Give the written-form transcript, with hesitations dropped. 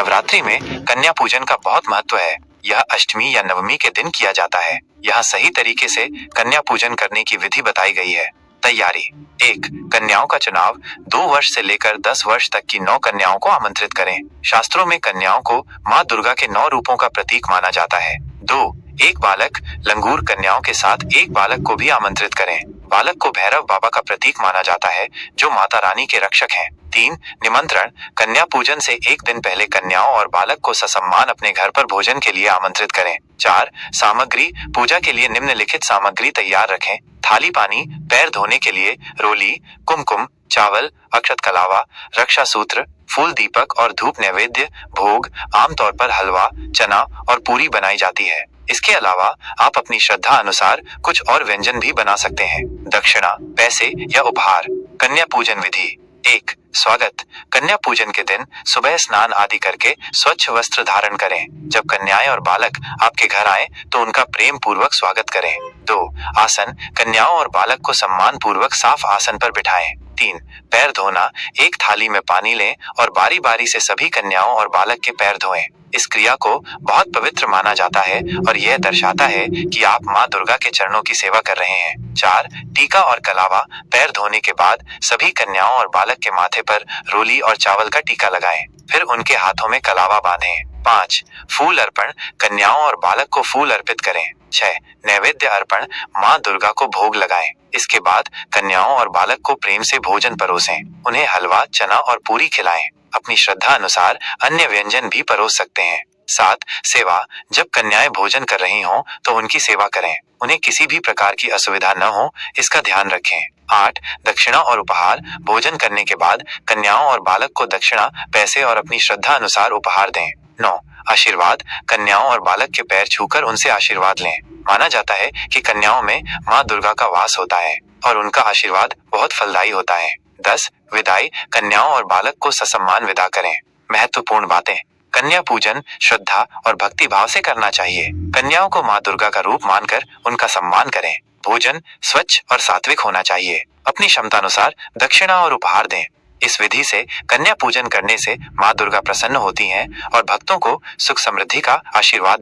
नवरात्रि में कन्या पूजन का बहुत महत्व है। यह अष्टमी या नवमी के दिन किया जाता है। यहाँ सही तरीके से कन्या पूजन करने की विधि बताई गई है। तैयारी। 1. कन्याओं का चुनाव। 2 वर्ष से लेकर 10 वर्ष तक की 9 कन्याओं को आमंत्रित करें। शास्त्रों में कन्याओं को माँ दुर्गा के 9 रूपों का प्रतीक माना जाता है। 2. एक बालक। लंगूर कन्याओं के साथ एक बालक को भी आमंत्रित करें। बालक को भैरव बाबा का प्रतीक माना जाता है, जो माता रानी के रक्षक हैं। 3. निमंत्रण। कन्या पूजन से एक दिन पहले कन्याओं और बालक को ससम्मान अपने घर पर भोजन के लिए आमंत्रित करें। 4. सामग्री। पूजा के लिए निम्नलिखित सामग्री तैयार रखें। थाली पानी, पैर धोने के लिए रोली, कुमकुम, चावल, अक्षत कलावा, रक्षा सूत्र, फूल दीपक और धूप नैवेद्य। भोग। आमतौर पर हलवा, चना और पूरी बनाई जाती है। इसके अलावा आप अपनी श्रद्धा अनुसार कुछ और व्यंजन भी बना सकते हैं। दक्षिणा, पैसे या उपहार। कन्या पूजन विधि। 1. स्वागत। कन्या पूजन के दिन सुबह स्नान आदि करके स्वच्छ वस्त्र धारण करें। जब कन्याएं और बालक आपके घर आए तो उनका प्रेम पूर्वक स्वागत करें। 2. आसन। कन्याओं और बालक को सम्मान पूर्वक साफ आसन पर बिठाएं। 3. पैर धोना। एक थाली में पानी लें और बारी बारी से सभी कन्याओं और बालक के पैर धोएं। इस क्रिया को बहुत पवित्र माना जाता है और यह दर्शाता है कि आप माँ दुर्गा के चरणों की सेवा कर रहे हैं। 4. टीका और कलावा। पैर धोने के बाद सभी कन्याओं और बालक के माथे पर रोली और चावल का टीका लगाएं, फिर उनके हाथों में कलावा बांधें। 5. फूल अर्पण। कन्याओं और बालक को फूल अर्पित करें। 6. नैवेद्य अर्पण। माँ दुर्गा को भोग लगाएं। इसके बाद कन्याओं और बालक को प्रेम से भोजन परोसें। उन्हें हलवा, चना और पूरी खिलाएं। अपनी श्रद्धा अनुसार अन्य व्यंजन भी परोस सकते हैं। 7. सेवा। जब कन्याएं भोजन कर रही हों तो उनकी सेवा करें। उन्हें किसी भी प्रकार की असुविधा न हो, इसका ध्यान रखें। 8. दक्षिणा और उपहार। भोजन करने के बाद कन्याओं और बालक को दक्षिणा, पैसे और अपनी श्रद्धा अनुसार उपहार दें। 9. आशीर्वाद। कन्याओं और बालक के पैर छूकर उनसे आशीर्वाद लें। माना जाता है कि कन्याओं में माँ दुर्गा का वास होता है और उनका आशीर्वाद बहुत फलदायी होता है। 10. विदाई। कन्याओं और बालक को ससम्मान विदा करें। महत्वपूर्ण बातें। कन्या पूजन श्रद्धा और भक्ति भाव से करना चाहिए। कन्याओं को माँ दुर्गा का रूप मानकर उनका सम्मान करें। भोजन स्वच्छ और सात्विक होना चाहिए। अपनी क्षमतानुसार दक्षिणा और उपहार दें। इस विधि से कन्या पूजन करने से माँ दुर्गा प्रसन्न होती हैं और भक्तों को सुख समृद्धि का आशीर्वाद